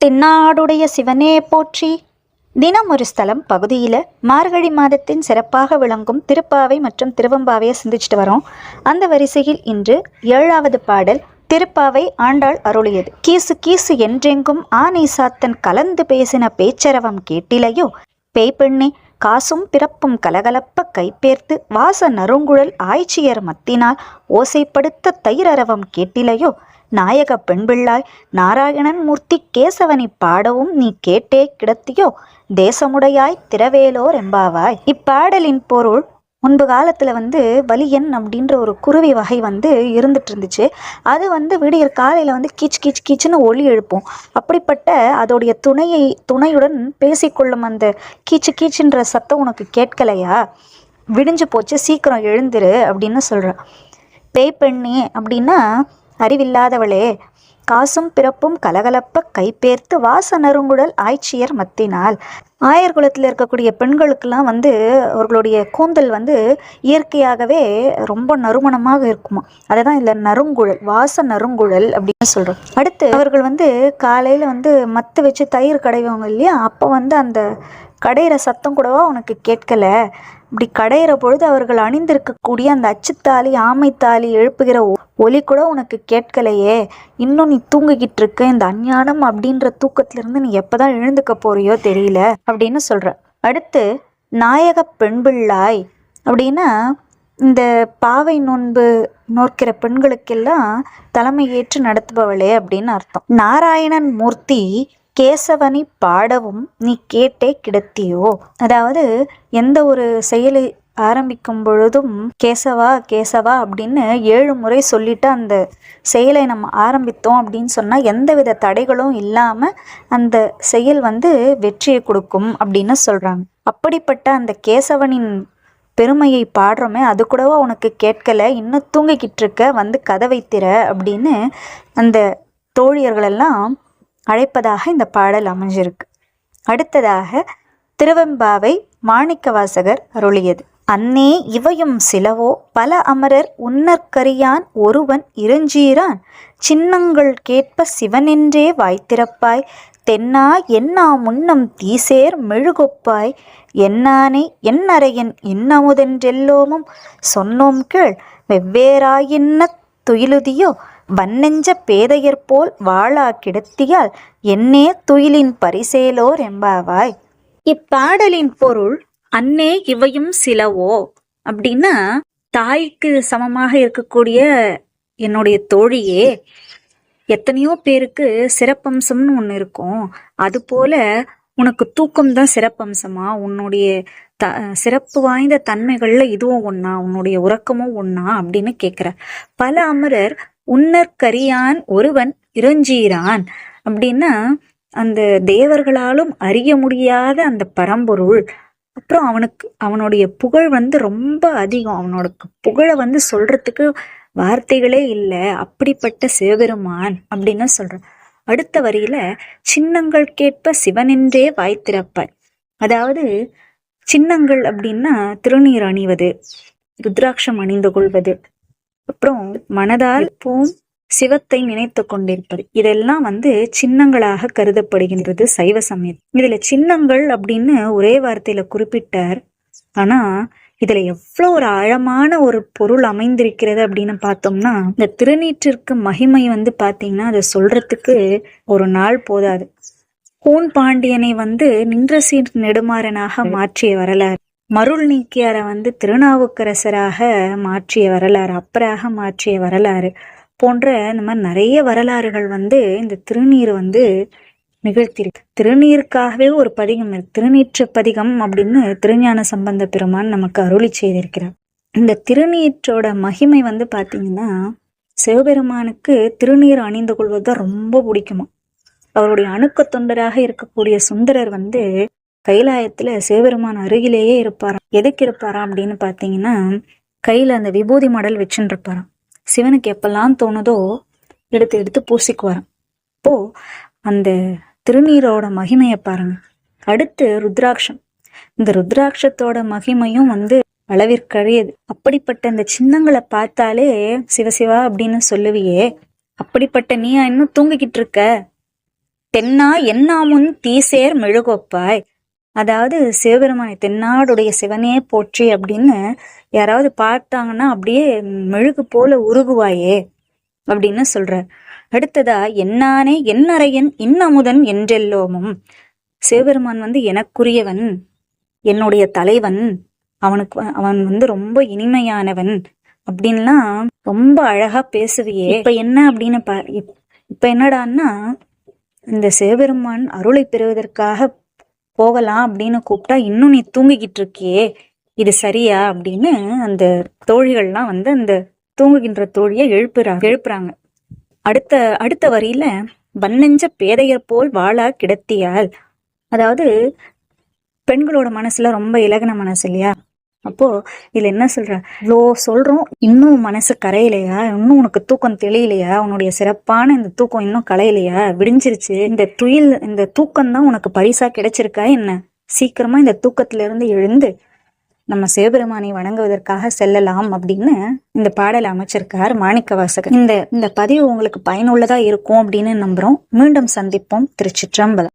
தென்னாடுடைய சிவனே போற்றி. தினம் ஒரு ஸ்தலம் பகுதியில் மார்கழி மாதத்தின் சிறப்பாக விளங்கும் திருப்பாவை மற்றும் திருவம்பாவையை சிந்திச்சுட்டு வரோம். அந்த வரிசையில் இன்று 7வது பாடல் திருப்பாவை ஆண்டாள் அருளியது. கீசு கீசு என்றெங்கும் ஆனை சாத்தன் கலந்து பேசின பேச்சரவம் கேட்டிலையோ, பேய்பெண்ணே காசும் பிறப்பும் கலகலப்ப கைப்பேர்த்து வாச நறுங்குழல் ஆய்ச்சியர் மத்தினால் ஓசைப்படுத்த தயிரரவம் கேட்டிலையோ, நாயக பெண்பிள்ளாய் நாராயணன் மூர்த்தி கேசவனை பாடவும் நீ கேட்டே கிடத்தியோ, தேசமுடையாய் திரவேலோர் எம்பாவாய். இப்பாடலின் பொருள், முன்பு காலத்தில் வலியன் அப்படின்ற ஒரு குருவி வகை இருந்துட்டு இருந்துச்சு. அது விடியற் காலையில் கீச் கீச் கீச்சுன்னு ஒலி எழுப்போம். அப்படிப்பட்ட அதோடைய துணையுடன் பேசிக்கொள்ளும் அந்த கீச்சு கீச்சுன்ற சத்தம் உனக்கு கேட்கலையா, விடிஞ்சு போச்சு, சீக்கிரம் எழுந்துரு அப்படின்னு சொல்கிறான். பேய்பெண்ணே அப்படின்னா அறிவில்லாதவளே, காசும் பிறப்பும் கலகலப்ப கைப்பேர்த்து வாச நறுங்குழல் ஆய்ச்சியர் மத்தினால். ஆயர் குலத்தில் இருக்கக்கூடிய பெண்களுக்கெல்லாம் அவர்களுடைய கூந்தல் இயற்கையாகவே ரொம்ப நறுமணமாக இருக்குமா. அதை தான் இல்லை நறுங்குழல், வாச நறுங்குழல் அப்படின்னு சொல்கிறோம். அடுத்து அவர்கள் காலையில் மத்து வச்சு தயிர் கடைவாங்க இல்லையா, அப்போ அந்த கடையிற சத்தம் கூடவா உனக்கு கேட்கல, இப்படி கடையிற பொழுது அவர்கள் அணிந்திருக்கக்கூடிய அந்த அச்சுத்தாலி ஆமைத்தாலி எழுப்புகிற ஒலி கூட உனக்கு கேட்கலையே, இன்னும் நீ தூங்கிக்கிட்டு இருக்க, இந்த அஞ்ஞானம் அப்படின்ற தூக்கத்திலிருந்து நீ எப்போதான் எழுந்துக்க போறியோ தெரியல அப்படின்னு சொல்ற. அடுத்து நாயக பெண்பிள்ளாய் அப்படின்னா இந்த பாவை நோன்பு நோக்கிற பெண்களுக்கெல்லாம் தலைமை ஏற்று நடத்துபவளே அப்படின்னு அர்த்தம். நாராயணன் மூர்த்தி கேசவனை பாடவும் நீ கேட்டே கிடத்தியோ, அதாவது எந்த ஒரு செயலை ஆரம்பிக்கும் பொழுதும் கேசவா கேசவா அப்படின்னு 7 முறை சொல்லிட்டு அந்த செயலை நம்ம ஆரம்பித்தோம் அப்படின்னு சொன்னால் எந்தவித தடைகளும் இல்லாமல் அந்த செயல் வெற்றியை கொடுக்கும் அப்படின்னு சொல்கிறாங்க. அப்படிப்பட்ட அந்த கேசவனின் பெருமையை பாடுறோமே, அது கூடவா உனக்கு கேட்கல, இன்னும் தூங்கிக்கிட்டு இருக்க, கதவை திற அப்படின்னு அந்த தோழியர்களெல்லாம் அழைப்பதாக இந்த பாடல் அமைஞ்சிருக்கு. அடுத்ததாக திருவெம்பாவை மாணிக்கவாசகர் அருளியது. அன்னே இவையும் சிலவோ பல அமரர் உன்னற்கரியான் ஒருவன் இருஞ்சீரான், சின்னங்கள் கேட்ப சிவனென்றே வாய்த்திறப்பாய், தென்னா என்னா முன்னம் தீசேர் மெழுகொப்பாய், என்னானே என்னரையன் இன்னமுதென்றெல்லோமும் சொன்னோம் கேள், வெவ்வேறாயின்ன துயிலுதியோ, வன்னெஞ்ச பேதையற்போல் வாழா கிடத்தியால் என்னே துயிலின் பரிசேலோர் எம்பாவாய். இப்பாடலின் பொருள், அன்னே இவையும் சிலவோ அப்படின்னா தாய்க்கு சமமாக இருக்கக்கூடிய என்னுடைய தோழியே, எத்தனையோ பேருக்கு சிறப்பம்சம்னு ஒன்று இருக்கும், அதுபோல உனக்கு தூக்கம்தான் சிறப்பம்சமா, உன்னுடைய சிறப்பு வாய்ந்த தன்மைகள்ல இதுவும் ஒன்னா, உன்னுடைய உறக்கமும் ஒன்னா அப்படின்னு கேட்குற. பல அமரர் உன்னற்கரியான் ஒருவன் இறஞ்சீரான் அப்படின்னா அந்த தேவர்களாலும் அறிய முடியாத அந்த பரம்பொருள். அப்புறம் அவனுடைய புகழ் ரொம்ப அதிகம், அவனோட புகழை சொல்றதுக்கு வார்த்தைகளே இல்லை, அப்படிப்பட்ட சிவபெருமான் அப்படின்னு சொல்றான். அடுத்த வரியில சின்னங்கள் கேட்ப சிவனென்றே வாய்த்திறப்பாய், அதாவது சின்னங்கள் அப்படின்னா திருநீர் அணிவது, ருத்ராட்சம் அணிந்து கொள்வது, அப்புறம் மனதால் பூம் சிவத்தை நினைத்து கொண்டிருப்பது, இதெல்லாம் சின்னங்களாக கருதப்படுகின்றது சைவ சமயம். இதுல சின்னங்கள் அப்படின்னு ஒரே வார்த்தையில குறிப்பிட்டார், ஆனா இதுல எவ்வளோ ஒரு ஆழமான ஒரு பொருள் அமைந்திருக்கிறது அப்படின்னு பார்த்தோம்னா, இந்த திருநீற்றிற்கு மகிமை பாத்தீங்கன்னா அதை சொல்றதுக்கு ஒரு நாள் போதாது. கூன் பாண்டியனை நின்ற சீர் நெடுமாறனாக மாற்றிய வரலாறு, மருள் நீக்கியாரை திருநாவுக்கரசராக மாற்றிய வரலாறு, அப்பராக மாற்றிய வரலாறு போன்ற இந்த மாதிரி நிறைய வரலாறுகள் இந்த திருநீர் நிகழ்த்தியிருக்கு. திருநீருக்காகவே ஒரு பதிகம் இருக்கு, திருநீற்று பதிகம் அப்படின்னு திருஞான சம்பந்த பெருமான் நமக்கு அருளி செய்திருக்கிறார். இந்த திருநீற்றோட மகிமை பார்த்தீங்கன்னா, சிவபெருமானுக்கு திருநீர் அணிந்து கொள்வதுதான் ரொம்ப பிடிக்குமா. அவருடைய அணுக்க தொண்டராக இருக்கக்கூடிய சுந்தரர் கைலாயத்துல சிவபெருமான் அருகிலேயே இருப்பாராம். எதுக்கு இருப்பாராம் அப்படின்னு பாத்தீங்கன்னா, கையில அந்த விபூதி மடல் வச்சுட்டு இருப்பாராம். சிவனுக்கு எப்பெல்லாம் தோணுதோ எடுத்து எடுத்து பூசிக்குவாராம். அப்போ அந்த திருநீரோட மகிமையை பாருங்க. அடுத்து ருத்ராட்சம், இந்த ருத்ராட்சத்தோட மகிமையும் அளவிற்கழியது. அப்படிப்பட்ட இந்த சின்னங்களை பார்த்தாலே சிவசிவா அப்படின்னு சொல்லுவியே, அப்படிப்பட்ட நீ இன்னும் தூங்கிக்கிட்டு இருக்க, தென்னா என்னாமுன் தீசேர் மெழுகொப்பாய். அதாவது சிவபெருமானை தென்னாடுடைய சிவனே போற்றி அப்படின்னு யாராவது பார்த்தாங்கன்னா அப்படியே மெழுகு போல உருகுவாயே அப்படின்னு சொல்ற. அடுத்ததா என்னானே என்னறையன் இன்னமுதன் என்றெல்லோமும். சிவபெருமான் எனக்குரியவன், என்னுடைய தலைவன், அவன் ரொம்ப இனிமையானவன் அப்படின்லாம் ரொம்ப அழகா பேசுவியே. இப்ப என்ன அப்படின்னு இப்ப என்னடான்னா இந்த சிவபெருமான் அருளை பெறுவதற்காக போகலாம் அப்படின்னு கூப்பிட்டா இன்னும் நீ தூங்கிக்கிட்டு இருக்கியே, இது சரியா அப்படின்னு அந்த தோழிகள்லாம் அந்த தூங்குகின்ற தோழியை எழுப்புறாங்க. அடுத்த வரியில வன்னெஞ்ச பேதையர் போல் வாழா கிடத்தியால். அதாவது பெண்களோட மனசுல ரொம்ப இலகின மனசு இல்லையா? அப்போ இதுல என்ன சொல்ற, இவ்வளோ சொல்றோம், இன்னும் மனசு கரையிலையா? இன்னும் உனக்கு தூக்கம் தெளியலையா? உன்னுடைய சிறப்பான இந்த தூக்கம் இன்னும் கலையிலையா? விடிஞ்சிருச்சு, இந்த தூக்கம் தான் உனக்கு பரிசா கிடைச்சிருக்கா என்ன? சீக்கிரமா இந்த தூக்கத்துல இருந்து எழுந்து நம்ம சிவபெருமானை வணங்குவதற்காக செல்லலாம் அப்படின்னு இந்த பாடல் அமைச்சிருக்கார் மாணிக்கவாசகர். இந்த பதிவு உங்களுக்கு பயனுள்ளதா இருக்கும் அப்படின்னு நம்புறோம். மீண்டும் சந்திப்போம். திருச்சிற்றம்பலம்.